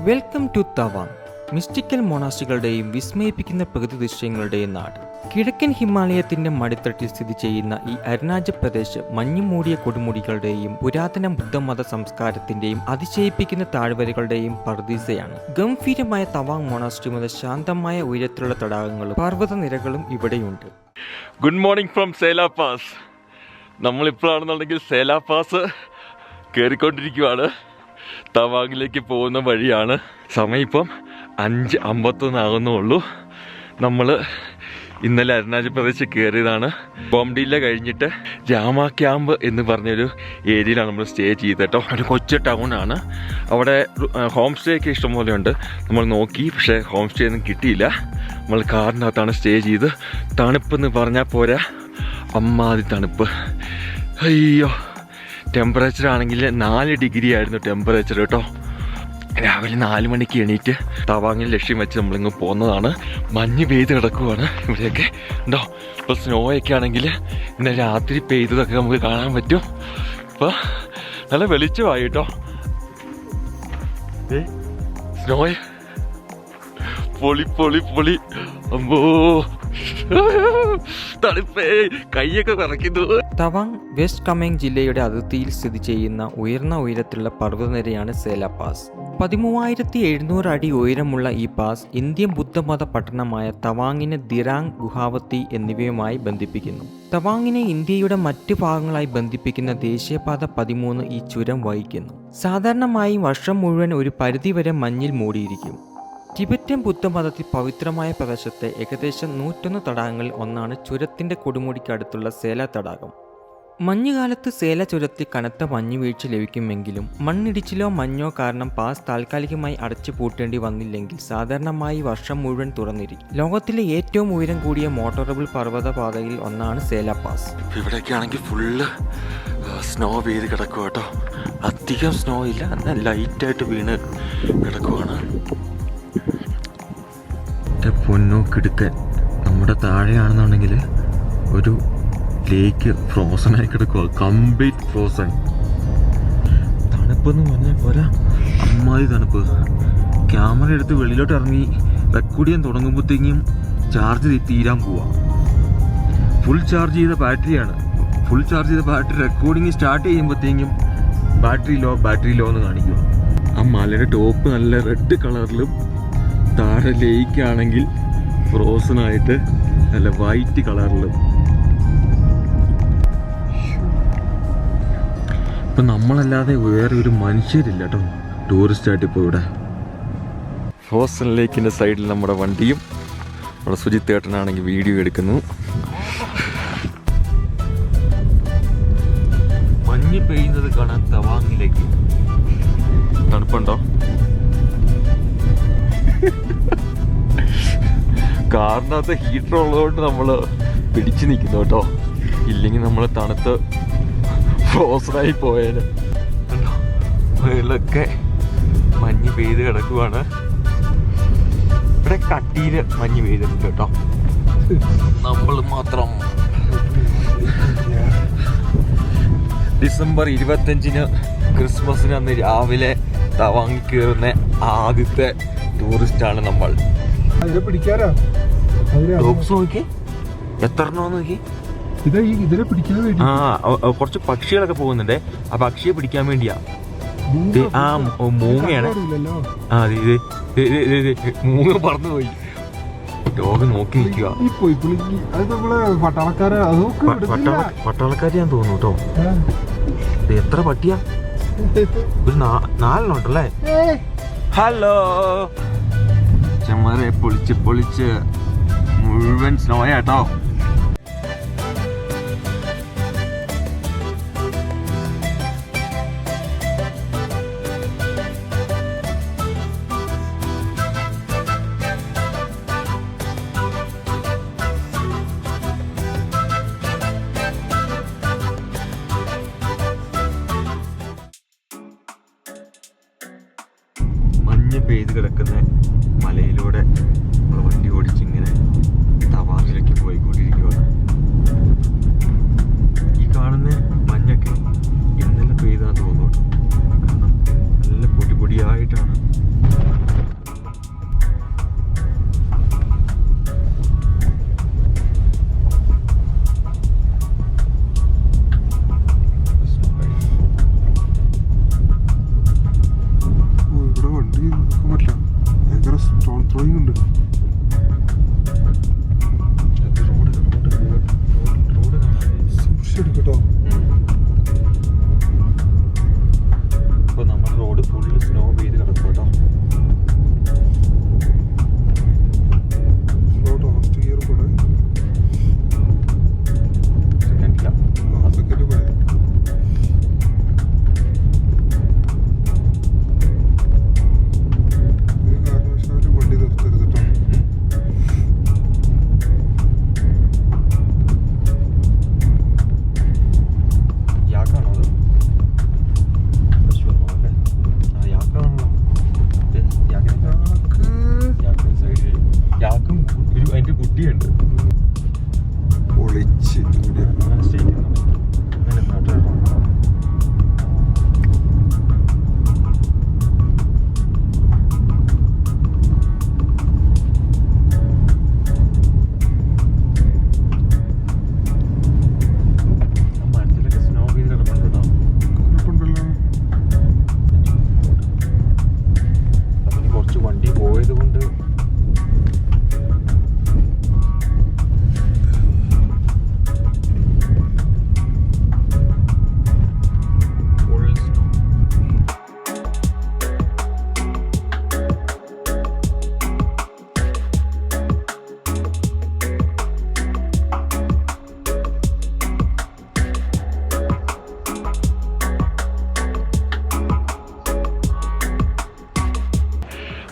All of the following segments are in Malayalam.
Welcome to Tawang. മിസ്റ്റിക്കൽ മൊണാസ്ട്രികളുടെയും വിസ്മയിപ്പിക്കുന്ന പ്രകൃതി ദൃശ്യങ്ങളുടെയും നാട്. കിഴക്കൻ ഹിമാലയത്തിന്റെ മടിത്തട്ടിൽ സ്ഥിതി ചെയ്യുന്ന ഈ അരുണാചൽ പ്രദേശ് മഞ്ഞുമൂടിയ കൊടുമുടികളുടെയും പുരാതന ബുദ്ധമത സംസ്കാരത്തിന്റെയും അതിശയിപ്പിക്കുന്ന താഴ്വരകളുടെയും പർദീസയാണ്. ഗംഭീരമായ തവാങ് മൊണാസ്ട്രി മുതൽ ശാന്തമായ ഉയരത്തിലുള്ള തടാകങ്ങളും പർവ്വതനിരകളും ഇവിടെയുണ്ട്. Good morning from Sela Pass. നമ്മളിപ്പോഴാണെന്നുണ്ടെങ്കിൽ സേലാ പാസ് കയറിക്കൊണ്ടിരിക്കുകയാണ്. തവാങ്ങിലേക്ക് പോകുന്ന വഴിയാണ്. സമയം ഇപ്പം 5:51 ആകുന്നുള്ളൂ. നമ്മൾ ഇന്നലെ അരുണാചൽ പ്രദേശ് കയറിയതാണ്. ബോംഡില കഴിഞ്ഞിട്ട് ജാമ ക്യാമ്പ് എന്ന് പറഞ്ഞൊരു ഏരിയയിലാണ് നമ്മൾ സ്റ്റേ ചെയ്തിട്ടോ. ഒരു കൊച്ചു ടൗണാണ്. അവിടെ ഹോം സ്റ്റേ ഒക്കെ ഇഷ്ടംപോലെ ഉണ്ട്. നമ്മൾ നോക്കി, പക്ഷേ ഹോം സ്റ്റേ ഒന്നും കിട്ടിയില്ല. നമ്മൾ കാറിനകത്താണ് സ്റ്റേ ചെയ്ത്. തണുപ്പെന്ന് പറഞ്ഞാൽ പോരാ, അമ്മാതി തണുപ്പ്. അയ്യോ, ടെമ്പറേച്ചർ ആണെങ്കിൽ 4 ഡിഗ്രി ആയിരുന്നു ടെമ്പറേച്ചർ കേട്ടോ. രാവിലെ 4 മണിക്ക് എണീറ്റ് തവാങ്ങിൽ ലക്ഷ്യം വെച്ച് നമ്മളിങ്ങ് പോകുന്നതാണ്. മഞ്ഞ് പെയ്ത് കിടക്കുവാണ് ഇവിടെയൊക്കെ ഉണ്ടോ. ഇപ്പോൾ സ്നോയൊക്കെ ആണെങ്കിൽ ഇന്നലെ രാത്രി പെയ്തതൊക്കെ നമുക്ക് കാണാൻ പറ്റും. ഇപ്പോൾ നല്ല വെളിച്ചമായി കേട്ടോ. സ്നോയ് പൊളി പൊളി പൊളി. അമ്പോ, തണുപ്പേ, കൈയൊക്കെ വിറയ്ക്കുന്നു. തവാങ് വെസ്റ്റ് കമെങ് ജില്ലയുടെ അതിർത്തിയിൽ സ്ഥിതി ചെയ്യുന്ന ഉയർന്ന ഉയരത്തിലുള്ള പർവ്വതനിരയാണ് സേലാ പാസ്. 13,700 അടി ഉയരമുള്ള ഈ പാസ് ഇന്ത്യൻ ബുദ്ധമത പട്ടണമായ തവാങ്ങിനെ ദിറാങ്, ഗുഹാവത്തി എന്നിവയുമായി ബന്ധിപ്പിക്കുന്നു. തവാങ്ങിനെ ഇന്ത്യയുടെ മറ്റ് ഭാഗങ്ങളായി ബന്ധിപ്പിക്കുന്ന ദേശീയപാത 13 ഈ ചുരം വഹിക്കുന്നു. സാധാരണമായി വർഷം മുഴുവൻ ഒരു പരിധിവരെ മഞ്ഞിൽ മൂടിയിരിക്കും. ടിബറ്റൻ ബുദ്ധമതത്തിൽ പവിത്രമായ പ്രദേശത്തെ ഏകദേശം 101 തടാകങ്ങളിൽ ഒന്നാണ് ചുരത്തിന്റെ കൊടുമുടിക്കടുത്തുള്ള സേല തടാകം. മഞ്ഞുകാലത്ത് സേല ചുരത്തിൽ കനത്ത മഞ്ഞുവീഴ്ച ലഭിക്കുമെങ്കിലും മണ്ണിടിച്ചിലോ മഞ്ഞോ കാരണം പാസ് താൽക്കാലികമായി അടച്ചു പൂട്ടേണ്ടി വന്നില്ലെങ്കിൽ സാധാരണമായി വർഷം മുഴുവൻ തുറന്നിരിക്കും. ലോകത്തിലെ ഏറ്റവും ഉയരം കൂടിയ മോട്ടോറബിൾ പർവ്വത പാതയിൽ ഒന്നാണ് സേല പാസ്. ഇവിടെയൊക്കെ ആണെങ്കിൽ ഫുള്ള് സ്നോ പെയ്ത് കിടക്കുക കേട്ടോ. അധികം സ്നോ ഇല്ല, എന്നാൽ ലൈറ്റായിട്ട് വീണ് കിടക്കുവാണ്. പൊന്നോ കിടുക്കൻ. നമ്മുടെ താഴെയാണെന്നുണ്ടെങ്കിൽ ഒരു ലേക്ക് ഫ്രോസൺ ആയി കിടക്കുക, കംപ്ലീറ്റ് ഫ്രോസൺ. തണുപ്പെന്ന് പറഞ്ഞാൽ പോരാ, അമ്മാതി തണുപ്പ്. ക്യാമറ എടുത്ത് വെളിയിലോട്ട് ഇറങ്ങി റെക്കോർഡ് ചെയ്യാൻ തുടങ്ങുമ്പോഴത്തേക്കും ചാർജ് തീരാൻ പോവാ. ഫുൾ ചാർജ് ചെയ്ത ബാറ്ററിയാണ്. ഫുൾ ചാർജ് ചെയ്ത ബാറ്ററി റെക്കോർഡിങ് സ്റ്റാർട്ട് ചെയ്യുമ്പോഴത്തേക്കും ബാറ്ററി ലോ എന്ന് കാണിക്കുക. ആ മലയുടെ ടോപ്പ് നല്ല റെഡ് കളറിലും താഴെ ലേക്കാണെങ്കിൽ ഫ്രോസണായിട്ട് നല്ല വൈറ്റ് കളറിലും. ഇപ്പം നമ്മളല്ലാതെ വേറെ ഒരു മനുഷ്യരില്ല കേട്ടോ ടൂറിസ്റ്റായിട്ട് ഇപ്പോൾ ഇവിടെ. ഫ്രോസൺ ലേക്കിൻ്റെ സൈഡിൽ നമ്മുടെ വണ്ടിയും നമ്മുടെ സുജിത്ത് ഏട്ടനാണെങ്കിൽ വീഡിയോ എടുക്കുന്നു. മഞ്ഞ് പെയ്യുന്നത് കാണാൻ തവാങ്ങിലേക്ക്. തണുപ്പുണ്ടോ? കാറിനകത്ത് ഹീറ്റർ ഉള്ളതുകൊണ്ട് നമ്മൾ പിടിച്ചു നിൽക്കുന്നു കേട്ടോ. ഇല്ലെങ്കിൽ നമ്മൾ തണുത്ത് ഫ്രോസണായി പോയേനെ. മുകളിലൊക്കെ മഞ്ഞ് പെയ്ത് കിടക്കുവാണ്. ഇവിടെ കട്ടിയിൽ മഞ്ഞ് പെയ്തിട്ടുണ്ട് കേട്ടോ. നമ്മൾ മാത്രം. ഡിസംബർ 25 ക്രിസ്മസിന് അന്ന് രാവിലെ തവാങ്ങി കയറുന്ന ആദ്യത്തെ ടൂറിസ്റ്റാണ് നമ്മൾ. നോക്കി എത്ര നോക്കി. കുറച്ച് പക്ഷികളൊക്കെ പോകുന്നുണ്ട്. ആ പക്ഷിയെ പിടിക്കാൻ വേണ്ടിയാ. ആ മൂങ്ങയാണ്. ആ മൂങ്ങ പറന്നു പോയി. ഡോഗ് നോക്കി നിൽക്കുക. പട്ടാളക്കാര് ഞാൻ തോന്നുന്നു കേട്ടോ. എത്ര പട്ടിയാ? ഒരു 4 ഉണ്ടല്ലേ. ഹലോ ചമ്മറെ പൊളിച്ച് മുഴുവൻ സ്നോയാട്ടോ. മഞ്ഞ് പെയ്ത് കിടക്കുന്ന മലയിലൂടെ വണ്ടി ഓടിച്ചിങ്ങനെ തവാങ്ങിലേക്ക് പോയിക്കൊണ്ടിരിക്കും.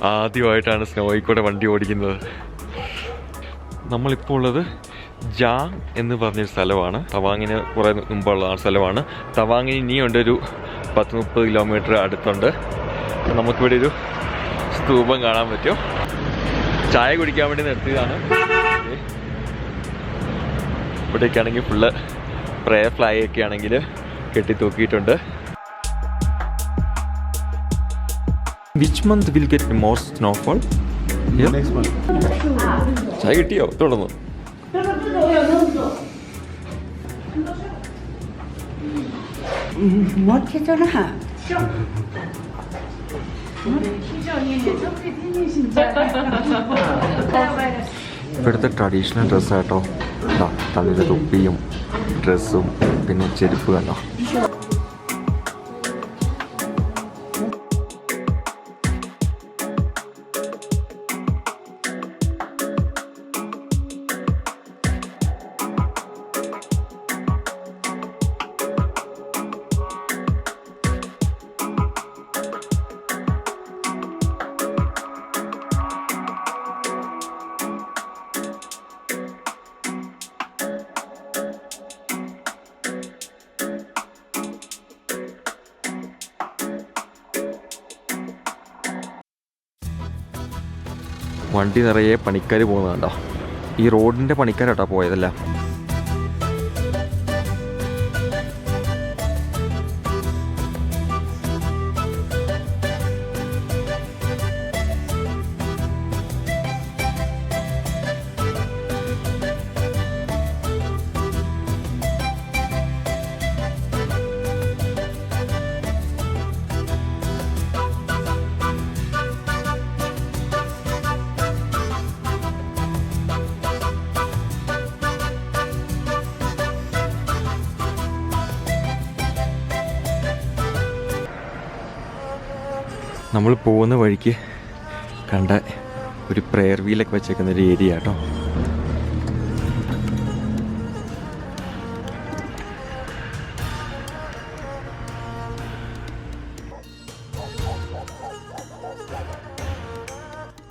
ആദ്യമായിട്ടാണ് സ്നോയിൽ കൂടെ വണ്ടി ഓടിക്കുന്നത്. നമ്മളിപ്പോൾ ഉള്ളത് ജാങ് എന്ന് പറഞ്ഞൊരു സ്ഥലമാണ്. തവാങ്ങിന് കുറേ മുമ്പുള്ള സ്ഥലമാണ്. തവാങ്ങിന് ഇനിയുണ്ട് ഒരു 10-30 കിലോമീറ്റർ അടുത്തുണ്ട്. നമുക്കിവിടെ ഒരു സ്തൂപം കാണാൻ പറ്റും. ചായ കുടിക്കാൻ വേണ്ടി നിർത്തിയതാണ്. ഇവിടേക്കാണെങ്കിൽ ഫുള്ള് പ്രയർ ഫ്ലാഗ് ഒക്കെ ആണെങ്കിൽ കെട്ടി തൂക്കിയിട്ടുണ്ട്. Which month will get more snowfall? ചായ കിട്ടിയോ? തുടർന്നു. ഇവിടുത്തെ ട്രഡീഷണൽ ഡ്രസ്സാട്ടോ. തലയിലെ തൊപ്പിയും ഡ്രസ്സും പിന്നെ ചെരുപ്പ് കണ്ടോ. വണ്ടി നിറയെ പണിക്കാർ പോകുന്നതുണ്ടോ. ഈ റോഡിൻ്റെ പണിക്കാരാട്ടോ പോയതല്ല. നമ്മൾ പോകുന്ന വഴിക്ക് കണ്ട ഒരു പ്രെയർ വീലൊക്കെ വെച്ചേക്കുന്ന ഒരു ഏരിയ കേട്ടോ.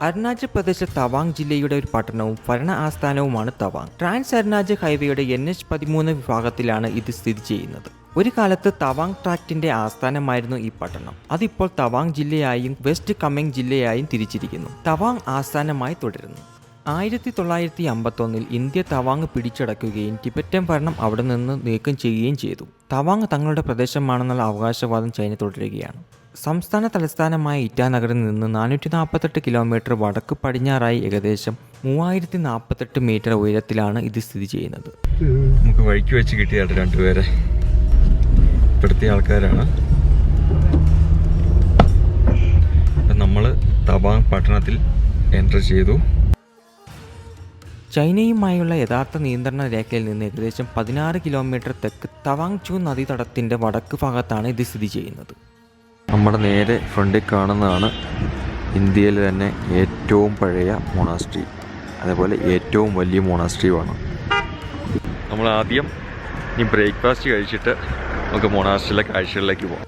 അരുണാചൽ പ്രദേശ് തവാങ് ജില്ലയുടെ ഒരു പട്ടണവും ഭരണ ആസ്ഥാനവുമാണ് തവാങ്. ട്രാൻസ് അരുണാചൽ ഹൈവേയുടെ NH-13 വിഭാഗത്തിലാണ് ഇത് സ്ഥിതി ചെയ്യുന്നത്. ഒരു കാലത്ത് തവാങ് ട്രാക്റ്റിന്റെ ആസ്ഥാനമായിരുന്നു ഈ പട്ടണം. അതിപ്പോൾ തവാങ് ജില്ലയായും വെസ്റ്റ് കമെങ് ജില്ലയായും തിരിച്ചിരിക്കുന്നു. തവാങ് ആസ്ഥാനമായി തുടരുന്നു. 1951 ഇന്ത്യ തവാങ് പിടിച്ചടക്കുകയും ടിബറ്റൻ ഭരണം അവിടെ നിന്ന് നീക്കം ചെയ്യുകയും ചെയ്തു. തവാങ് തങ്ങളുടെ പ്രദേശമാണെന്നുള്ള അവകാശവാദം ചൈന തുടരുകയാണ്. സംസ്ഥാന തലസ്ഥാനമായ ഇറ്റാനഗറിൽ നിന്ന് 448 കിലോമീറ്റർ വടക്ക് പടിഞ്ഞാറായി ഏകദേശം 3048 മീറ്റർ ഉയരത്തിലാണ് ഇത് സ്ഥിതി ചെയ്യുന്നത്. നമുക്ക് വഴിക്ക് വെച്ച് കിട്ടിയായിട്ട് രണ്ടുപേരെ ഇവിടുത്തെ ആൾക്കാരാണ്. നമ്മൾ തവാങ് പട്ടണത്തിൽ എൻ്റർ ചെയ്തു. ചൈനയുമായുള്ള യഥാർത്ഥ നിയന്ത്രണ രേഖയിൽ നിന്ന് ഏകദേശം 16 കിലോമീറ്റർ തെക്ക് തവാങ് ചു നദീതടത്തിൻ്റെ വടക്ക് ഭാഗത്താണ് ഇത് സ്ഥിതി ചെയ്യുന്നത്. നമ്മുടെ നേരെ ഫ്രണ്ടിൽ കാണുന്നതാണ് ഇന്ത്യയിലെ തന്നെ ഏറ്റവും പഴയ മൊണാസ്ട്രി, അതേപോലെ ഏറ്റവും വലിയ മൊണാസ്ട്രിയുമാണ്. നമ്മൾ ആദ്യം ഈ ബ്രേക്ക്ഫാസ്റ്റ് കഴിച്ചിട്ട് നമുക്ക് മൊണാസ്ട്രിയിലെ കാഴ്ചകളിലേക്ക് പോകാം.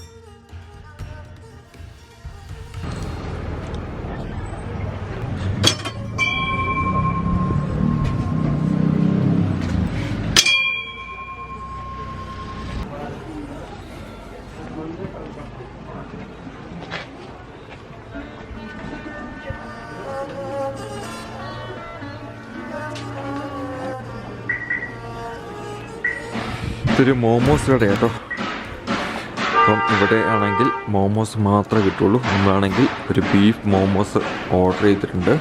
ഇതൊരു മോമോസ് കട കേട്ടോ. അപ്പം ഇവിടെ ആണെങ്കിൽ മോമോസ് മാത്രമേ കിട്ടുള്ളൂ. നമ്മളാണെങ്കിൽ ഒരു ബീഫ് മോമോസ് ഓർഡർ ചെയ്തിട്ടുണ്ട്.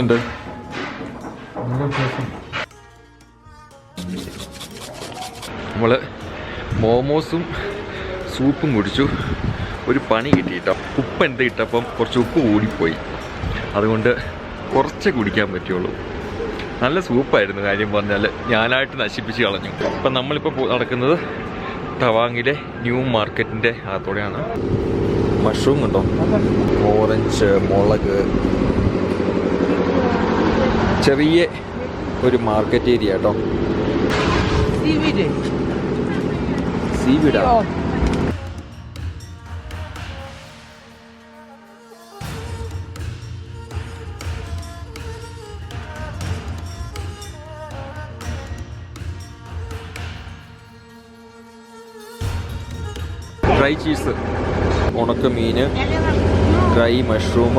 ഉണ്ട് നമ്മൾ മോമോസും സൂപ്പും കുടിച്ചു. ഒരു പണി കിട്ടിയിട്ടോ. ഉപ്പ് എന്ത് ഇട്ടപ്പം കുറച്ച് ഉപ്പ് കൂടിപ്പോയി. അതുകൊണ്ട് കുറച്ചേ കുടിക്കാൻ പറ്റുള്ളൂ. നല്ല സൂപ്പായിരുന്നു. കാര്യം പറഞ്ഞാൽ ഞാനായിട്ട് നശിപ്പിച്ച് കളഞ്ഞു. അപ്പം നമ്മളിപ്പോൾ നടക്കുന്നത് തവാങ്ങിലെ ന്യൂ മാർക്കറ്റിൻ്റെ അകത്തോടെയാണ്. മഷ്റൂം ഉണ്ടോ, ഓറഞ്ച്, മുളക്, ചെറിയ ഒരു മാർക്കറ്റ് ഏരിയ കേട്ടോ. സീവിഡാ? ഡ്രൈ ചീസ്, ഉണക്കമീൻ, ഡ്രൈ മഷ്റൂം,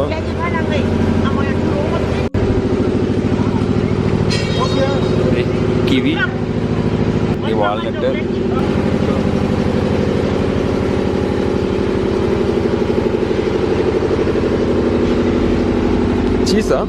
കിവി, ഈ വാൾനട്ട്, ചീസാ?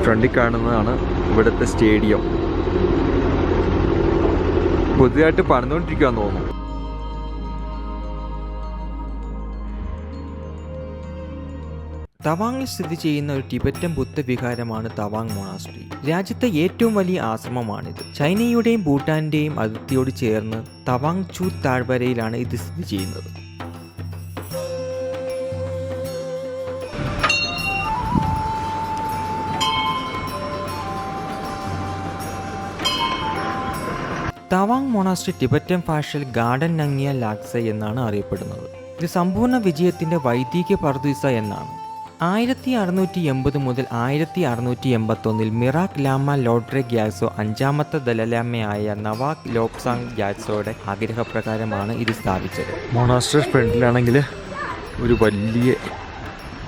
ഫ്രണ്ടിൽ കാണുന്നതാണ് ഇവിടുത്തെ സ്റ്റേഡിയം. പുതിയതായിട്ട് പണിതുകൊണ്ടിരിക്കുകയെന്ന് തോന്നുന്നു. തവാങ്ങിൽ സ്ഥിതി ചെയ്യുന്ന ഒരു ടിബറ്റൻ ബുദ്ധവിഹാരമാണ് തവാങ് മൊണാസ്ട്രി. രാജ്യത്തെ ഏറ്റവും വലിയ ആശ്രമമാണിത്. ചൈനയുടെയും ഭൂട്ടാന്റെയും അതിർത്തിയോട് ചേർന്ന് തവാങ് ചൂ താഴ്വരയിലാണ് ഇത് സ്ഥിതി ചെയ്യുന്നത്. തവാങ് മൊണാസ്ട്രി ടിബറ്റൻ ഭാഷയിൽ ഗാർഡൻ നങ്യ ലാക്സ എന്നാണ് അറിയപ്പെടുന്നത്. ഇത് സമ്പൂർണ്ണ വിജയത്തിന്റെ വൈദിക പർദീസ എന്നാണ്. 1680 മുതൽ 1681 മിറാക് ലാമ ലോഡ്രെ ഗ്യാസോ അഞ്ചാമത്തെ ദലലാമയായ നവാക് ലോപ്സാങ് ഗ്യാസോയുടെ ആഗ്രഹപ്രകാരമാണ് ഇത് സ്ഥാപിച്ചത്. മൊണാസ്ട്രി ഫ്രണ്ടിലാണെങ്കിൽ ഒരു വലിയ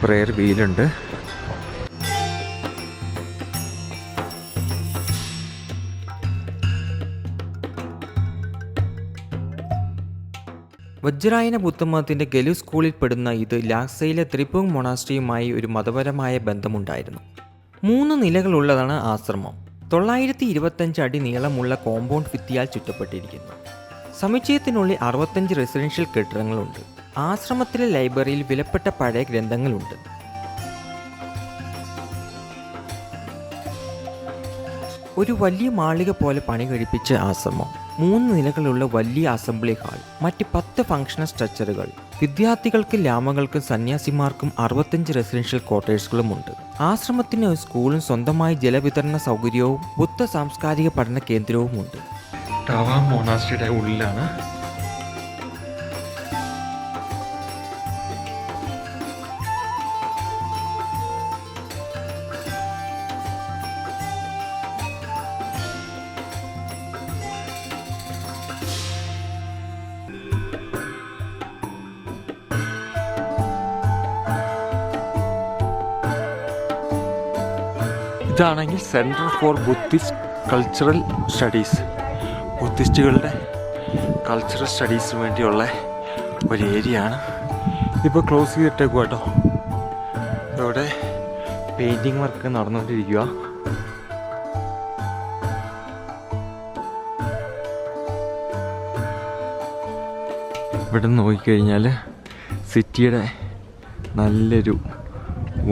പ്രയർ വീലുണ്ട്. വജ്രായന ബുദ്ധമതത്തിന്റെ ഗലു സ്കൂളിൽ പെടുന്ന ഇത് ലാക്സയിലെ ത്രിപുങ് മൊണാസ്ട്രിയുമായി ഒരു മതപരമായ ബന്ധമുണ്ടായിരുന്നു. 3 നിലകളുള്ളതാണ് ആശ്രമം. 925 അടി നീളമുള്ള കോമ്പൗണ്ട് ഭിത്തിയാൽ ചുറ്റപ്പെട്ടിരിക്കുന്നു. സമുച്ചയത്തിനുള്ളിൽ 65 റെസിഡൻഷ്യൽ കെട്ടിടങ്ങളുണ്ട്. ആശ്രമത്തിലെ ലൈബ്രറിയിൽ വിലപ്പെട്ട പഴയ ഗ്രന്ഥങ്ങളുണ്ട്. ഒരു വലിയ മാളിക പോലെ പണി കഴിപ്പിച്ച ആശ്രമം, 3 നിലകളുള്ള വലിയ അസംബ്ലി ഹാൾ, മറ്റ് 10 ഫംഗ്ഷണൽ സ്ട്രക്ചറുകൾ, വിദ്യാർത്ഥികൾക്കും ലാമകൾക്കും സന്യാസിമാർക്കും 65 റെസിഡൻഷ്യൽ ക്വാർട്ടേഴ്സുകളും ഉണ്ട്. ആശ്രമത്തിന് ഒരു സ്കൂളും സ്വന്തമായി ജലവിതരണ സൗകര്യവും ബുദ്ധ സാംസ്കാരിക പഠന കേന്ദ്രവും ഉണ്ട്. തവാങ് മൊണാസ്ട്രിയുടെ ഉള്ളിലാണ് ഇതാണെങ്കിൽ centre for Buddhist cultural studies. ബുദ്ധിസ്റ്റുകളുടെ കൾച്ചറൽ സ്റ്റഡീസിന് വേണ്ടിയുള്ള ഒരു ഏരിയ ആണ്. ഇതിപ്പോൾ ക്ലോസ് ചെയ്തിട്ടേക്കുക കേട്ടോ. ഇവിടെ പെയിൻറ്റിങ് വർക്ക് നടന്നുകൊണ്ടിരിക്കുക. ഇവിടെ നോക്കിക്കഴിഞ്ഞാൽ സിറ്റിയുടെ നല്ലൊരു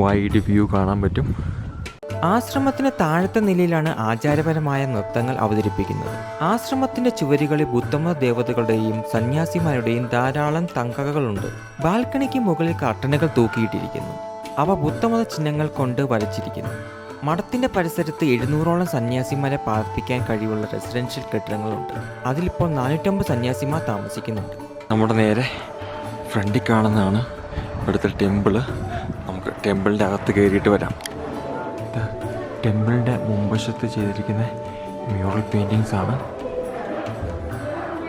വൈഡ് വ്യൂ കാണാൻ പറ്റും. ആശ്രമത്തിന് താഴത്തെ നിലയിലാണ് ആചാരപരമായ നൃത്തങ്ങൾ അവതരിപ്പിക്കുന്നത്. ആശ്രമത്തിന്റെ ചുവരുകളിൽ ബുദ്ധമത ദേവതകളുടെയും സന്യാസിമാരുടെയും ധാരാളം തങ്കകളുണ്ട്. ബാൽക്കണിക്ക് മുകളിൽ കർട്ടനുകൾ തൂക്കിയിട്ടിരിക്കുന്നു. അവ ബുദ്ധമത ചിഹ്നങ്ങൾ കൊണ്ട് വരച്ചിരിക്കുന്നു. മഠത്തിന്റെ പരിസരത്ത് 700ഓളം സന്യാസിമാരെ പാർപ്പിക്കാൻ കഴിവുള്ള റെസിഡൻഷ്യൽ കെട്ടിടങ്ങളുണ്ട്. അതിലിപ്പോൾ 450 സന്യാസിമാർ താമസിക്കുന്നുണ്ട്. നമ്മുടെ നേരെ ഫ്രണ്ടിൽ കാണുന്നതാണ് ഇവിടുത്തെ ടെമ്പിള്. നമുക്ക് ടെമ്പിളിൻ്റെ അകത്ത് കയറിയിട്ട് വരാം. ടെമ്പിളിൻ്റെ മുൻവശത്ത് ചെയ്തിരിക്കുന്ന മ്യൂറൽ പെയിൻറ്റിങ്സ് ആണ്.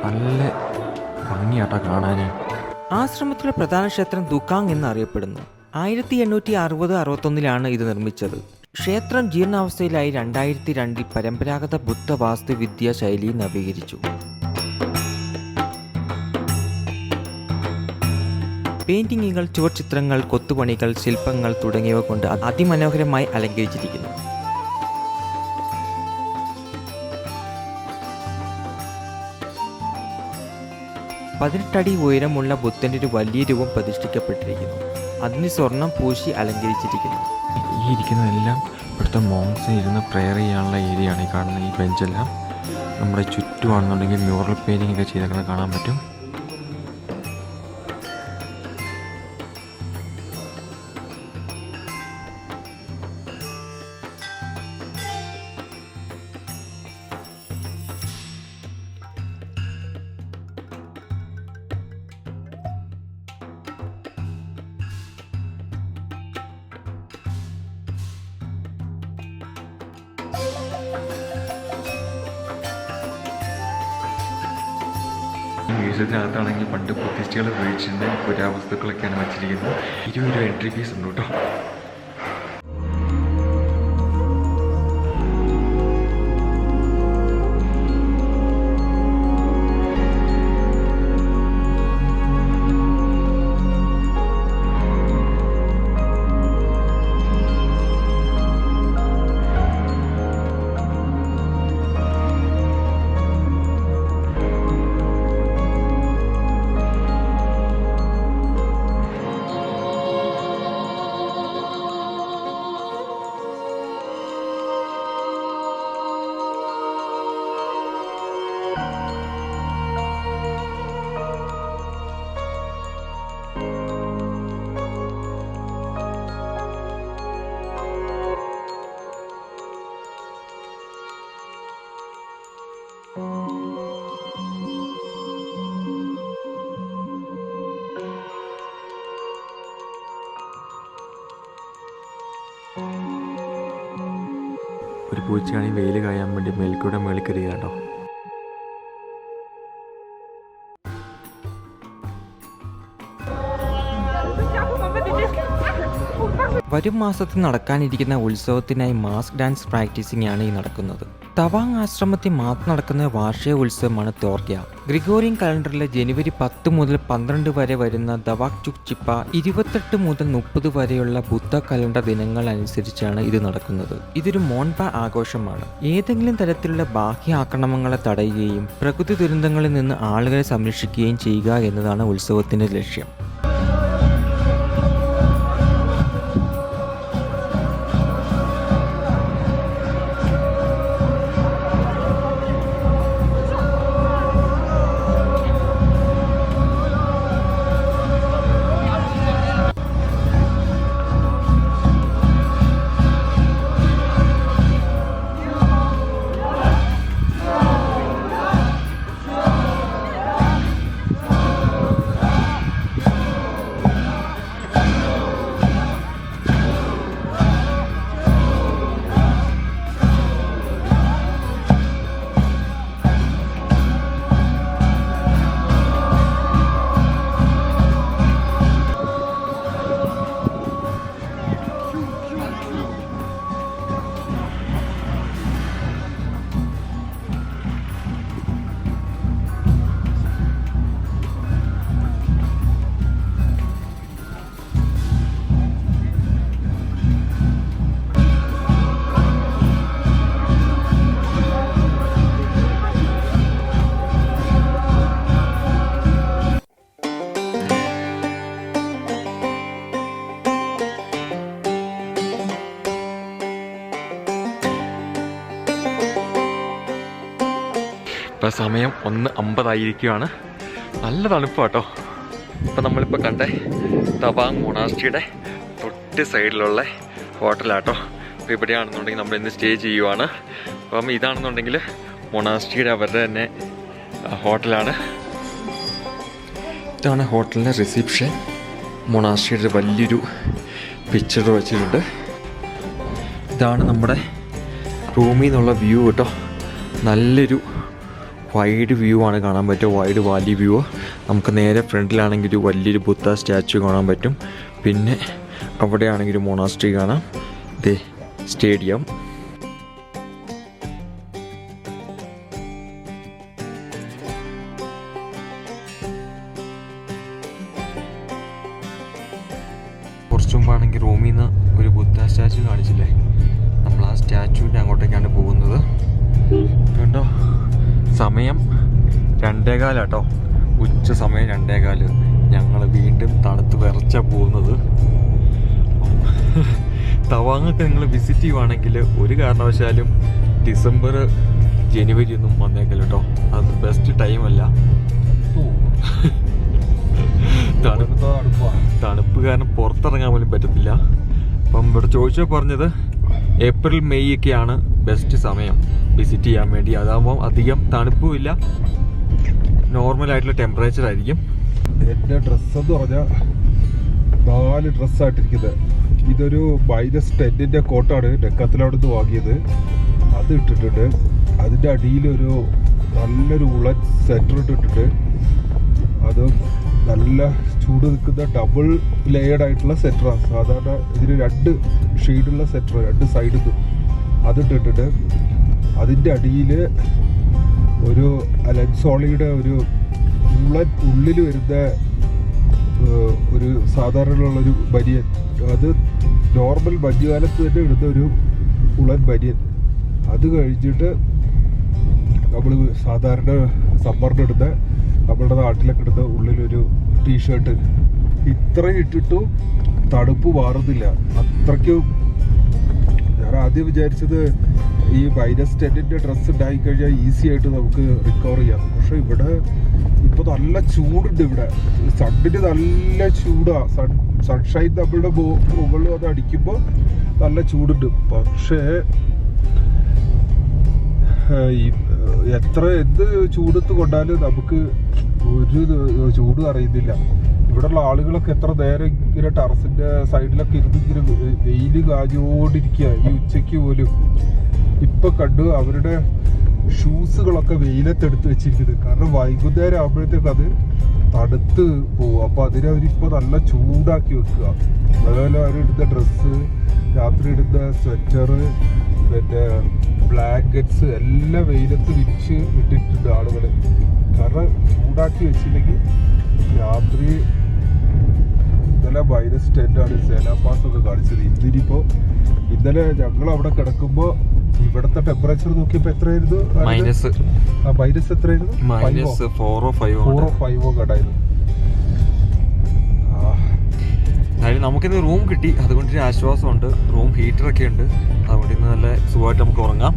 നല്ല ഭംഗിയാട്ടോ കാണാൻ. ആശ്രമത്തിലെ പ്രധാന ക്ഷേത്രം ദുക്കാങ് എന്നറിയപ്പെടുന്നു. 1860-61 ഇത് നിർമ്മിച്ചത്. ക്ഷേത്രം ജീർണാവസ്ഥയിലായി 2002 പരമ്പരാഗത ബുദ്ധ വാസ്തുവിദ്യാ ശൈലി നവീകരിച്ചു. പെയിന്റിങ്ങുകൾ, ചുവർച്ചിത്രങ്ങൾ, കൊത്തുപണികൾ, ശില്പങ്ങൾ തുടങ്ങിയവ കൊണ്ട് അതിമനോഹരമായി അലങ്കരിച്ചിരിക്കുന്നു. പതിനെട്ടടി ഉയരമുള്ള ബുദ്ധൻ്റെ ഒരു വലിയ രൂപം പ്രതിഷ്ഠിക്കപ്പെട്ടിരിക്കുന്നു. അതിന് സ്വർണം പൂശി അലങ്കരിച്ചിരിക്കുന്നു. ഈ ഇരിക്കുന്നതെല്ലാം ഇവിടുത്തെ മോങ്സ് ഇരുന്ന് പ്രെയർ ചെയ്യാനുള്ള ഏരിയയാണ്. ഈ കാണുന്ന ഈ ബെഞ്ചെല്ലാം നമ്മുടെ ചുറ്റുമാണെന്നുണ്ടെങ്കിൽ മ്യൂറൽ പെയിൻറ്റിംഗ് ഒക്കെ ചെയ്തൊക്കെ കാണാൻ പറ്റും. മ്യൂസിയത്തിനകത്താണെങ്കിൽ പണ്ട് ബുദ്ധിസ്റ്റുകൾ ഉപയോഗിച്ചിരുന്ന പുരാവസ്തുക്കളൊക്കെയാണ് വച്ചിരിക്കുന്നത്. 20 രൂപ എൻട്രി ഫീസ് ഉണ്ട് കേട്ടോ. ഒരു പൂച്ചയാണെങ്കിൽ വെയിൽ കായാൻ വേണ്ടി മേൽക്കൂടെ മേളിൽ കയറിയ കേട്ടോ. വരും മാസത്തിൽ നടക്കാനിരിക്കുന്ന ഉത്സവത്തിനായി മാസ്ക് ഡാൻസ് പ്രാക്ടീസിംഗ് ആണ് ഈ നടക്കുന്നത്. തവാങ് ആശ്രമത്തിൽ മാത്രം നടക്കുന്ന വാർഷിക ഉത്സവമാണ് തോർഗ്യ. ഗ്രിഗോറിയൻ കലണ്ടറിലെ ജനുവരി 10 മുതൽ 12 വരെ വരുന്ന ദവാക് ചുക് ചിപ്പ 28 മുതൽ 30 വരെയുള്ള ബുദ്ധ കലണ്ടർ ദിനങ്ങൾ അനുസരിച്ചാണ് ഇത് നടക്കുന്നത്. ഇതൊരു മോൺപ ആഘോഷമാണ്. ഏതെങ്കിലും തരത്തിലുള്ള ബാഹ്യ ആക്രമണങ്ങളെ തടയുകയും പ്രകൃതി ദുരന്തങ്ങളിൽ നിന്ന് ആളുകളെ സംരക്ഷിക്കുകയും ചെയ്യുക എന്നതാണ് ഉത്സവത്തിന്റെ ലക്ഷ്യം. ഇപ്പോൾ സമയം 1:50 നല്ല തണുപ്പ് കേട്ടോ. ഇപ്പം നമ്മളിപ്പോൾ കണ്ടേ തവാങ് മൊണാസ്ട്രിയുടെ തൊട്ട് സൈഡിലുള്ള ഹോട്ടലാട്ടോ. അപ്പോൾ ഇവിടെയാണെന്നുണ്ടെങ്കിൽ നമ്മൾ ഇന്ന് സ്റ്റേ ചെയ്യുവാണ്. അപ്പം ഇതാണെന്നുണ്ടെങ്കിൽ മൊണാസ്ട്രിയുടെ അവരുടെ തന്നെ ഹോട്ടലാണ്. ഇതാണ് ഹോട്ടലിൻ്റെ റിസപ്ഷൻ. മൊണാസ്ട്രിയുടെ വലിയൊരു പിക്ചർ വെച്ചിട്ടുണ്ട്. ഇതാണ് നമ്മുടെ റൂമിൽ നിന്നുള്ള വ്യൂ കേട്ടോ. നല്ലൊരു വൈഡ് വ്യൂ ആണ് കാണാൻ പറ്റുക. Wide Valley view. നമുക്ക് നേരെ ഫ്രണ്ടിലാണെങ്കിൽ ഒരു വലിയൊരു ബുദ്ധ സ്റ്റാച്ചു കാണാൻ പറ്റും. പിന്നെ അവിടെയാണെങ്കിൽ ഒരു മൊണാസ്ട്രി കാണാം. ദേ സ്റ്റേഡിയം. കുറച്ച് മുമ്പാണെങ്കിൽ റൂമിൽ നിന്ന് ഒരു ബുദ്ധ സ്റ്റാച്ചു കാണിച്ചില്ലേ, നമ്മൾ ആ സ്റ്റാച്ചുവിൻ്റെ അങ്ങോട്ടേക്കാണ് പോകുന്നത്. കണ്ടോ, സമയം 2:15 കേട്ടോ. ഉച്ച സമയം 2:15. ഞങ്ങൾ വീണ്ടും തണുത്ത് വിറച്ച പോകുന്നത്. തവാങ്ങൊക്കെ നിങ്ങൾ വിസിറ്റ് ചെയ്യുവാണെങ്കിൽ ഒരു കാരണവശാലും ഡിസംബർ ജനുവരി ഒന്നും വന്നേക്കല്ല കേട്ടോ, അത് ബെസ്റ്റ് ടൈമല്ല. തണുപ്പ് കാരണം പുറത്തിറങ്ങാൻ പോലും പറ്റത്തില്ല. അപ്പം ഇവിടെ ചോദിച്ചാൽ പറഞ്ഞത് ഏപ്രിൽ മെയ് ഒക്കെയാണ് ബെസ്റ്റ് സമയം വിസിറ്റ് ചെയ്യാൻ വേണ്ടി. അതാകുമ്പോൾ അധികം തണുപ്പുമില്ല, നോർമലായിട്ടുള്ള ടെമ്പറേച്ചർ ആയിരിക്കും. എൻ്റെ ഡ്രസ്സെന്ന് പറഞ്ഞാൽ 4 ഡ്രസ്സായിട്ടിരിക്കുന്നത്. ഇതൊരു -10 കോട്ടാണ് ഡെക്കാത്തലോട് നിന്ന് വാങ്ങിയത്. അത് ഇട്ടിട്ടുണ്ട്. അതിൻ്റെ അടിയിലൊരു നല്ലൊരു ഉളൻ സ്വെറ്റർ ഇട്ടിട്ടുണ്ട്. അത് നല്ല ചൂട് നിൽക്കുന്ന ഡബിൾ ലെയർഡ് ആയിട്ടുള്ള സ്വെറ്ററാണ്. സാധാരണ ഇതിന് 2 ഷെയ്ഡുള്ള സ്വെറ്റർ 2 സൈഡിൽ നിന്നും അതിട്ടിട്ടുണ്ട്. അതിൻ്റെ അടിയിൽ ഒരു ലെൻസോളിയുടെ ഒരു ഉള്ളിൽ വരുന്ന ഒരു സാധാരണയുള്ളൊരു ബനിയൻ, അത് നോർമൽ മഞ്ഞുകാലത്ത് തന്നെ ഇടുന്ന ഒരു ഉളൻ ബനിയൻ. അത് കഴിഞ്ഞിട്ട് നമ്മൾ സാധാരണ സമ്മറിനിടുന്ന നമ്മുടെ നാട്ടിലൊക്കെ ഇടുന്ന ഉള്ളിലൊരു ടീഷർട്ട്. ഇത്രയും ഇട്ടിട്ടും തണുപ്പ് മാറുന്നില്ല. അത്രയ്ക്കും ഞാൻ ആദ്യം വിചാരിച്ചത് ഈ -10 ഡ്രസ്സ് ഉണ്ടായിക്കഴിഞ്ഞാൽ ഈസി ആയിട്ട് നമുക്ക് റിക്കവർ ചെയ്യാം. പക്ഷെ ഇവിടെ ഇപ്പോൾ നല്ല ചൂടുണ്ട്. ഇവിടെ സണ്ണിന് നല്ല ചൂടാണ്. സൺഷൈൻ നമ്മളുടെ മുകളിൽ അത് അടിക്കുമ്പോൾ നല്ല ചൂടുണ്ട്. പക്ഷേ എന്ത് ചൂടത്ത് കൊണ്ടാലും നമുക്ക് ഒരു ചൂട് അറിയുന്നില്ല. ഇവിടെയുള്ള ആളുകളൊക്കെ എത്ര നേരം ഇങ്ങനെ ടെറസിന്റെ സൈഡിലൊക്കെ ഇരുന്ന് ഇങ്ങനെ വെയിൽ കാഞ്ഞോണ്ടിരിക്കുക ഈ ഉച്ചയ്ക്ക് പോലും. ഇപ്പൊ കണ്ടു അവരുടെ ഷൂസുകളൊക്കെ വെയിലത്തെടുത്ത് വെച്ചിരിക്കുന്നത്. കാരണം വൈകുന്നേരം ആകുമ്പോഴത്തേക്ക് അത് തണുത്ത് പോകും. അപ്പൊ അതിനെ അവരിപ്പോ നല്ല ചൂടാക്കി വെക്കുക. അതുപോലെ അവരിടുന്ന ഡ്രസ്സ്, രാത്രി ഇടുന്ന സ്വെറ്റർ, പിന്നെ ബ്ലാങ്കറ്റ്സ് എല്ലാം വെയിലത്ത് വിരിച്ച് ഇട്ടിട്ടുണ്ട് ആളുകൾ. കാരണം ചൂടാക്കി വെച്ചില്ലെങ്കിൽ രാത്രി ഇന്നലെ -10 ആണ് സേലാപാസ് ഒക്കെ കാണിച്ചത്. ഇന്നലെ ഞങ്ങൾ അവിടെ കിടക്കുമ്പോൾ ഇവിടുത്തെ ടെമ്പറേച്ചർ നോക്കിയപ്പോൾ എത്രയായിരുന്നു? മൈനസ് എത്രയായിരുന്നു? -4 കണ്ടായിരുന്നു. നമുക്കിന്ന് റൂം കിട്ടി, അതുകൊണ്ടൊരു ആശ്വാസമുണ്ട്. റൂം ഹീറ്ററൊക്കെ ഉണ്ട്, അതുകൊണ്ട് ഇന്ന് നല്ല സുഖമായിട്ട് നമുക്ക് ഉറങ്ങാം.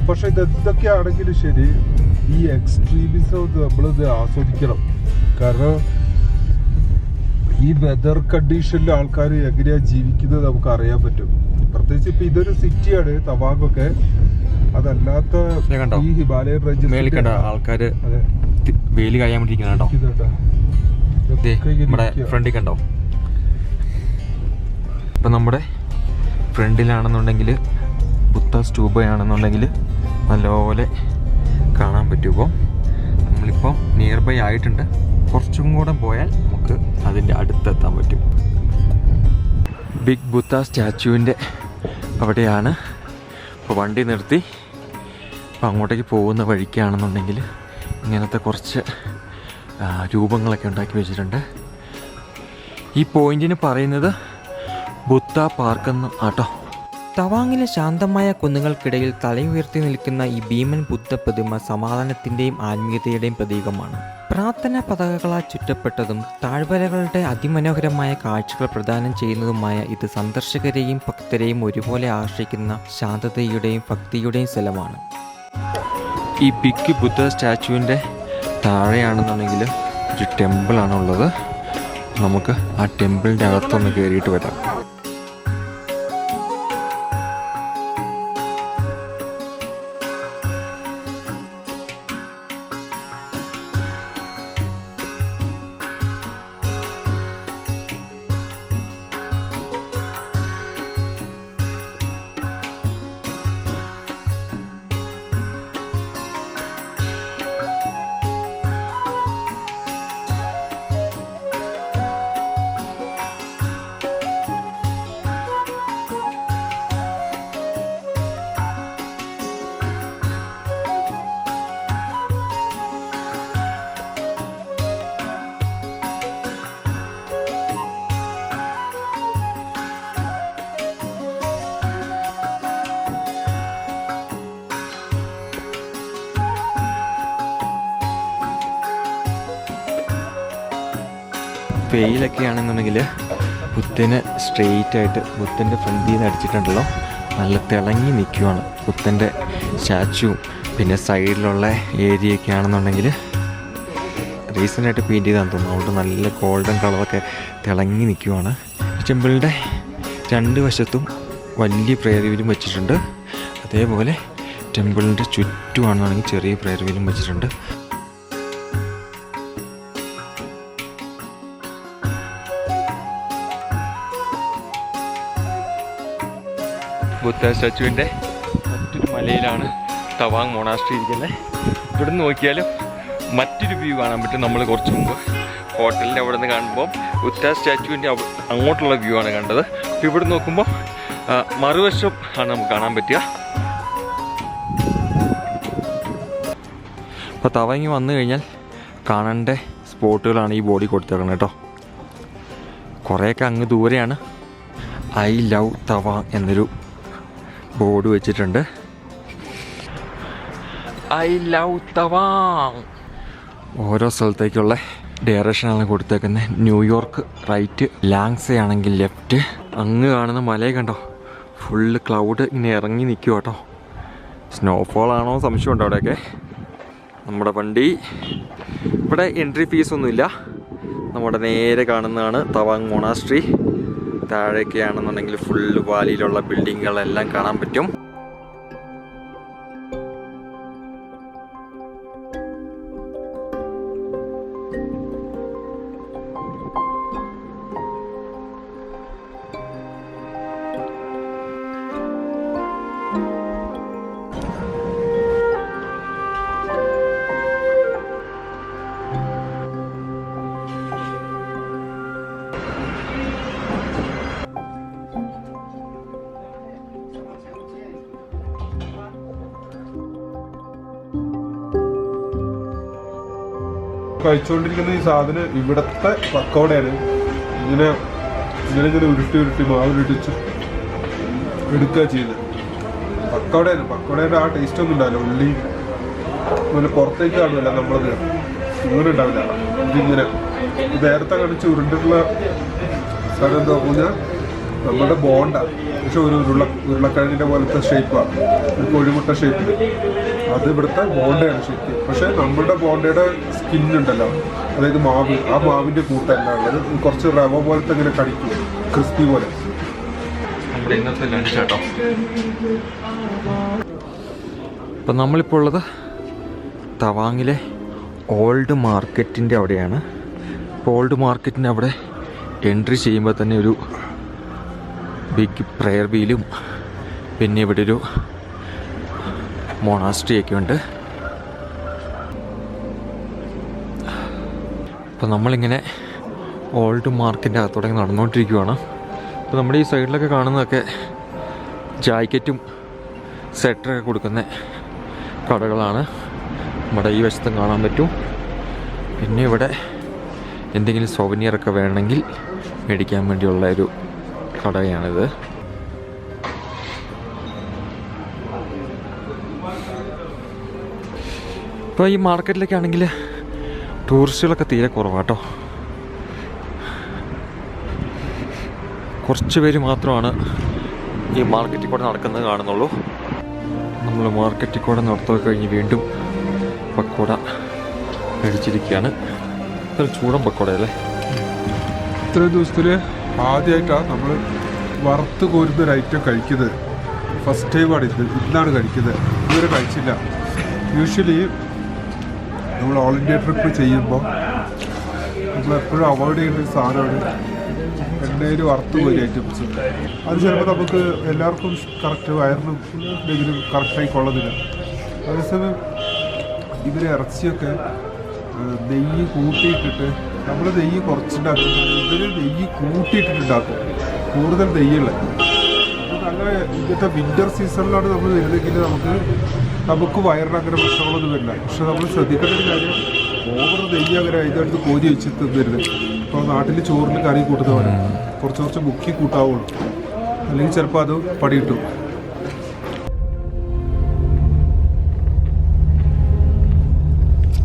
പക്ഷെ ഇതൊക്കെ ആണെങ്കിലും ശരി, ഈ എക്സ്ട്രീമിസം നമ്മളിത് ആസ്വദിക്കണം. കാരണം ഈ വെതർ കണ്ടീഷനിൽ ആൾക്കാർ എങ്ങനെയാ ജീവിക്കുന്നത് നമുക്ക് അറിയാൻ പറ്റും. പ്രത്യേകിച്ച് ഇപ്പൊ ഇതൊരു സിറ്റിയാണ് തവാങ്ങൊക്കെ. അതല്ലാത്ത ഈ ഹിമാലയൻ റേഞ്ച് ആൾക്കാര് വെയിൽ കഴിയാൻ വേണ്ടിയിരിക്കണോ നമ്മുടെ ഫ്രണ്ടിൽ കണ്ടോ. ഇപ്പം നമ്മുടെ ഫ്രണ്ടിലാണെന്നുണ്ടെങ്കിൽ ബുദ്ധ സ്റ്റൂബയാണെന്നുണ്ടെങ്കിൽ നല്ലപോലെ കാണാൻ പറ്റും. ഇപ്പോൾ നമ്മളിപ്പോൾ നിയർ ബൈ ആയിട്ടുണ്ട്. കുറച്ചും കൂടെ പോയാൽ നമുക്ക് അതിൻ്റെ അടുത്തെത്താൻ പറ്റും. ബിഗ് ബുദ്ധ സ്റ്റാച്യുവിൻ്റെ അവിടെയാണ് ഇപ്പോൾ വണ്ടി നിർത്തി. അപ്പോൾ അങ്ങോട്ടേക്ക് പോകുന്ന വഴിക്കാണെന്നുണ്ടെങ്കിൽ ഇങ്ങനത്തെ കുറച്ച് രൂപങ്ങളൊക്കെ ഉണ്ടാക്കി വെച്ചിട്ടുണ്ട്. ഈ പോയിന്റിന് പറയുന്നത് ബുദ്ധ പാർക്കെന്ന് ആട്ടോ. തവാങ്ങിലെ ശാന്തമായ കുന്നുകൾക്കിടയിൽ തലയുയർത്തി നിൽക്കുന്ന ഈ ഭീമൻ ബുദ്ധ പ്രതിമ സമാധാനത്തിൻ്റെയും ആത്മീയതയുടെയും പ്രതീകമാണ്. പ്രാർത്ഥനാ പതാകകളാൽ ചുറ്റപ്പെട്ടതും താഴ്വരകളുടെ അതിമനോഹരമായ കാഴ്ചകൾ പ്രദാനം ചെയ്യുന്നതുമായ ഇത് സന്ദർശകരെയും ഭക്തരെയും ഒരുപോലെ ആകർഷിക്കുന്ന ശാന്തതയുടെയും ഭക്തിയുടെയും സ്ഥലമാണ്. ഈ ബിഗ് ബുദ്ധ സ്റ്റാച്യുവിൻ്റെ താഴെയാണെന്നുണ്ടെങ്കിൽ ഒരു ടെമ്പിളാണുള്ളത്. നമുക്ക് ആ ടെമ്പിളിൻ്റെ അകത്തൊന്ന് കയറിയിട്ട് വരാം. വെയിലൊക്കെ ആണെന്നുണ്ടെങ്കിൽ ബുദ്ധന് സ്ട്രെയിറ്റ് ആയിട്ട് ബുദ്ധൻ്റെ ഫ്രണ്ടിൽ നിന്ന് അടിച്ചിട്ടുണ്ടല്ലോ, നല്ല തിളങ്ങി നിൽക്കുവാണ്. ബുദ്ധൻ്റെ സ്റ്റാച്ചുവും പിന്നെ സൈഡിലുള്ള ഏരിയയൊക്കെ ആണെന്നുണ്ടെങ്കിൽ റീസെൻ്റായിട്ട് പെയിൻറ്റ് ചെയ്താന്ന് തോന്നുന്നു. അതുകൊണ്ട് നല്ല ഗോൾഡൻ കളറൊക്കെ തിളങ്ങി നിൽക്കുവാണ്. ടെമ്പിളിൻ്റെ രണ്ട് വശത്തും വലിയ പ്രയർ വീലും വെച്ചിട്ടുണ്ട്. അതേപോലെ ടെമ്പിളിൻ്റെ ചുറ്റുമാണെന്നുണ്ടെങ്കിൽ ചെറിയ പ്രയർ വീലും വെച്ചിട്ടുണ്ട്. ബുദ്ധ സ്റ്റാച്ചുവിൻ്റെ മറ്റൊരു മലയിലാണ് തവാങ് മൊണാസ്ട്രി ഇരിക്കുന്നത്. ഇവിടുന്ന് നോക്കിയാലും മറ്റൊരു വ്യൂ കാണാൻ പറ്റും. നമ്മൾ കുറച്ച് മുമ്പ് ഹോട്ടലിൻ്റെ അവിടെ നിന്ന് കാണുമ്പോൾ ബുദ്ധ സ്റ്റാച്ചുവിൻ്റെ അങ്ങോട്ടുള്ള വ്യൂ ആണ് കണ്ടത്. അപ്പോൾ ഇവിടെ നോക്കുമ്പോൾ മറുവശം ആണ് നമുക്ക് കാണാൻ പറ്റുക. അപ്പോൾ തവാങ് വന്നു കഴിഞ്ഞാൽ കാണേണ്ട സ്പോട്ടുകളാണ് ഈ ബോർഡിൽ കൊടുത്തേക്കുന്നത് കേട്ടോ. കുറേയൊക്കെ അങ്ങ് ദൂരെയാണ് ഐ ലവ് തവാങ് എന്നൊരു ബോർഡ് വെച്ചിട്ടുണ്ട്. I love Tawang. ഓരോ സ്ഥലത്തേക്കുള്ള ഡയറക്ഷനാണ് കൊടുത്തേക്കുന്നത്. ന്യൂയോർക്ക് റൈറ്റ്, ലാങ്സെ ആണെങ്കിൽ ലെഫ്റ്റ്. അങ്ങ് കാണുന്ന മലയെ കണ്ടോ, ഫുള്ള് ക്ലൗഡ് ഇങ്ങനെ ഇറങ്ങി നിൽക്കുക കേട്ടോ. സ്നോഫോൾ ആണോ സംശയമുണ്ടോ അവിടെയൊക്കെ. നമ്മുടെ വണ്ടി ഇവിടെ എൻട്രി ഫീസൊന്നുമില്ല. നമ്മുടെ നേരെ കാണുന്നതാണ് തവാങ് മൊണാസ്ട്രി. താഴേക്കാണെന്നുണ്ടെങ്കിൽ ഫുള്ള് വാലിയിലുള്ള ബിൽഡിങ്ങുകളെല്ലാം കാണാൻ പറ്റും. കഴിച്ചുകൊണ്ടിരിക്കുന്ന ഈ സാധനം ഇവിടത്തെ പക്കോടയാണ്. ഇങ്ങനെ ഇങ്ങനെ ഇങ്ങനെ ഉരുട്ടി മാവിലിട്ടിച്ച് എടുക്കുക ചെയ്യുന്നത്. പക്കോടേൻ്റെ ആ ടേസ്റ്റ് ഒന്നും ഉണ്ടാവില്ല. ഉള്ളി ഇങ്ങനെ പുറത്തേക്ക് കാണുമല്ല, നമ്മളത് ഇങ്ങനെ ഉണ്ടാവില്ല. ഇതിങ്ങനെ നേരത്തെ കടിച്ച് ഉരുണ്ടിട്ടുള്ള സാധനം എന്താ പറഞ്ഞാൽ നമ്മുടെ ബോണ്ട, പക്ഷെ ഒരു ഉരുളക്കിഴങ്ങിൻ്റെ പോലത്തെ ഷേപ്പാണ്, ഒരു കോഴിമുട്ട ഷേപ്പിൽ. അത് ഇവിടുത്തെ ബോണ്ടയാണ് ഷേപ്പ്. പക്ഷെ നമ്മുടെ ബോണ്ടയുടെ സ്കിന്നുണ്ടല്ലോ, അതായത് മാവ്, ആ മാവിൻ്റെ കൂട്ടല്ല ഉള്ളത്. കുറച്ച് റവ പോലത്തെ ഇങ്ങനെ കടിക്കും, ക്രിസ്പി പോലെ. നമ്മുടെ ഇന്നത്തെ ലഞ്ച് കേട്ടോ. ഇപ്പം നമ്മളിപ്പോൾ ഉള്ളത് തവാങ്ങിലെ ഓൾഡ് മാർക്കറ്റിൻ്റെ അവിടെയാണ്. അപ്പോൾ ഓൾഡ് മാർക്കറ്റിൻ്റെ അവിടെ എൻട്രി ചെയ്യുമ്പോൾ തന്നെ ഒരു ബിഗ് പ്രയർ വീലും പിന്നെ ഇവിടെ ഒരു മൊണാസ്ട്രി ഒക്കെ ഉണ്ട്. അപ്പോൾ നമ്മളിങ്ങനെ ഓൾഡ് മാർക്കറ്റിൻ്റെ അകത്തോടെ നടന്നുകൊണ്ടിരിക്കുകയാണ്. അപ്പോൾ നമ്മുടെ ഈ സൈഡിലൊക്കെ കാണുന്നതൊക്കെ ജാക്കറ്റും സ്വെറ്ററൊക്കെ കൊടുക്കുന്ന കടകളാണ്. നമ്മുടെ ഈ വശത്തും കാണാൻ പറ്റും. പിന്നെ ഇവിടെ എന്തെങ്കിലും സോവനിയറൊക്കെ വേണമെങ്കിൽ മേടിക്കാൻ വേണ്ടിയുള്ള ഒരു കടയാണിത്. ഇപ്പോൾ ഈ മാർക്കറ്റിലൊക്കെ ആണെങ്കിൽ ടൂറിസ്റ്റുകളൊക്കെ തീരെ കുറവാട്ടോ. കുറച്ച് പേര് മാത്രമാണ് ഈ മാർക്കറ്റിൽ കൂടെ നടക്കുന്നത് കാണുന്നുള്ളൂ. നമ്മൾ മാർക്കറ്റിൽ കൂടെ നടത്തൊക്കെ കഴിഞ്ഞ് വീണ്ടും പക്കോട കഴിച്ചിരിക്കുകയാണ്. ഇത്ര ചൂടൻ പക്കോടയല്ലേ. ഇത്രയും ദിവസത്തിൽ ആദ്യമായിട്ടാണ് നമ്മൾ വറുത്ത് കോരുന്നൊരു ഐറ്റം കഴിക്കുന്നത്. ഫസ്റ്റ് ടൈമാണ് ഇന്നാണ് കഴിക്കുന്നത്. ഇതുവരെ കഴിച്ചില്ല. യൂഷ്വലി നമ്മൾ ഓൾ ഇന്ത്യ ട്രിപ്പ് ചെയ്യുമ്പോൾ നമ്മളെപ്പോഴും അവോയ്ഡ് ചെയ്യുന്ന ഒരു സാധനമാണ് എണ്ണയിൽ വറുത്ത് കോരി ഐറ്റംസ്. അത് ചിലപ്പോൾ നമുക്ക് എല്ലാവർക്കും കറക്റ്റ് വയറിനും എന്തെങ്കിലും കറക്റ്റായി കൊള്ളതില്ല. അതേസമയം ഇവർ ഇറച്ചിയൊക്കെ നെയ്യ് കൂട്ടിയിട്ടിട്ട്, നമ്മൾ നെയ്യ് കുറച്ചുണ്ടാക്കും, ഇവർ നെയ്യ് കൂട്ടിയിട്ടിട്ടുണ്ടാക്കും, കൂടുതൽ നെയ്യുള്ളത്. അത് നല്ല ഇന്നത്തെ വിൻ്റർ സീസണിലാണ് നമ്മൾ വരുന്നതെങ്കിൽ നമുക്ക് വയറിന് അങ്ങനെ പ്രശ്നങ്ങളൊന്നും വരില്ല. പക്ഷെ നമ്മൾ ശ്രദ്ധിക്കേണ്ട ഒരു കാര്യം, ഓവർ നെയ്യ് അങ്ങനെ അതിനടുത്ത് കോരി വെച്ച് തിന്നരുത്. ഇപ്പോൾ നാട്ടിൽ ചോറിന് കറി കൂട്ടുന്ന പോലെ കുറച്ച് മുക്കി കൂട്ടാവുള്ളൂ, അല്ലെങ്കിൽ ചിലപ്പോൾ അത് പടി കിട്ടും.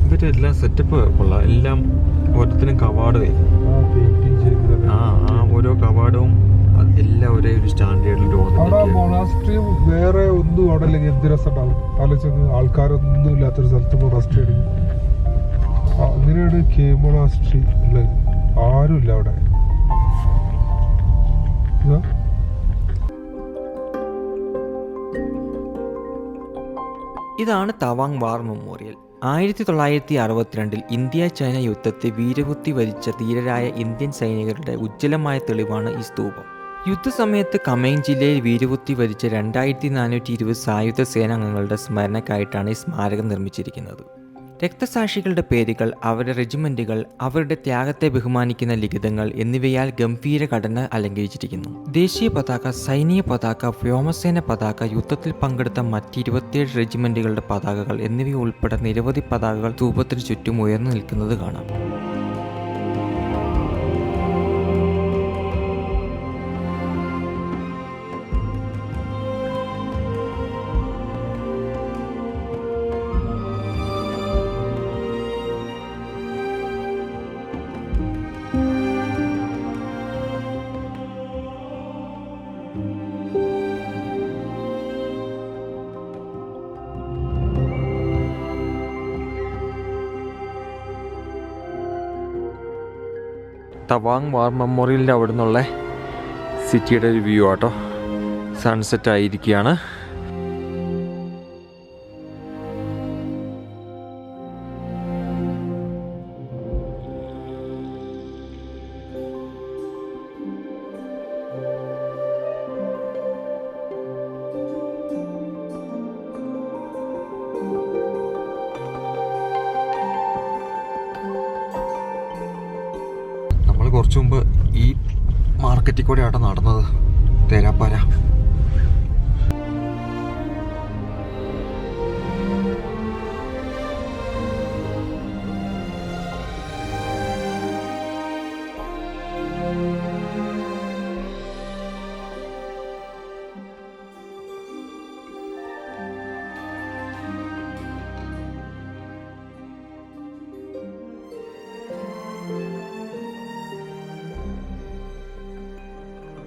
ഇവരെല്ലാം സെറ്റപ്പ് കൊള്ളാം. എല്ലാം ഓരോരുത്തരും കവാടേ, ആ ഓരോ കവാടവും എല്ലാം ഒരേ ഒരു സ്റ്റാൻഡേർഡിൽ മൊണാസ്ട്രിയും വേറെ ഒന്നും അവിടെ അല്ലെങ്കിൽ എന്ത് രസം ഉണ്ടാവും. ആലോചിച്ച് ആൾക്കാരൊന്നും ഇല്ലാത്തൊരു സ്ഥലത്ത് മൊണാസ്ട്രി ആണ്. അങ്ങനെയാണ് കെ മൊണാസ്ട്രി ഉള്ളത്. ആരുമില്ല അവിടെ. ഇതാണ് Tawang war memorial. 1962 India China യുദ്ധത്തെ വീരകുത്തി വരിച്ച ധീരരായ ഇന്ത്യൻ സൈനികരുടെ ഉജ്ജ്വലമായ തെളിവാണ് ഈ സ്തൂപം. യുദ്ധസമയത്ത് കമെങ് ജില്ലയിൽ വീരകുത്തി വരിച്ച 2420 സായുധ സേനാംഗങ്ങളുടെ സ്മരണയ്ക്കായിട്ടാണ് ഈ സ്മാരകം നിർമ്മിച്ചിരിക്കുന്നത്. രക്തസാക്ഷികളുടെ പേരുകൾ, അവരുടെ റെജിമെന്റുകൾ, അവരുടെ ത്യാഗത്തെ ബഹുമാനിക്കുന്ന ലിഖിതങ്ങൾ എന്നിവയാൽ ഗംഭീര ഘടന അലങ്കരിച്ചിരിക്കുന്നു. ദേശീയ പതാക, സൈനിക പതാക, വ്യോമസേന പതാക, യുദ്ധത്തിൽ പങ്കെടുത്ത മറ്റ് 27 റെജിമെന്റുകളുടെ പതാകകൾ എന്നിവയുൾപ്പെടെ നിരവധി പതാകകൾ സ്തൂപത്തിന് ചുറ്റും ഉയർന്നു നിൽക്കുന്നത് കാണാം. തവാങ് വാർ മെമ്മോറിയലിൻ്റെ അവിടെ നിന്നുള്ള സിറ്റിയുടെ ഒരു വ്യൂ ആട്ടോ. സൺസെറ്റ് ആയിരിക്കുകയാണ്. കുറച്ചു മുമ്പ് ഈ മാർക്കറ്റിൽ കൂടെ ആട്ടോ നടന്നത്. തേരാപ്പാര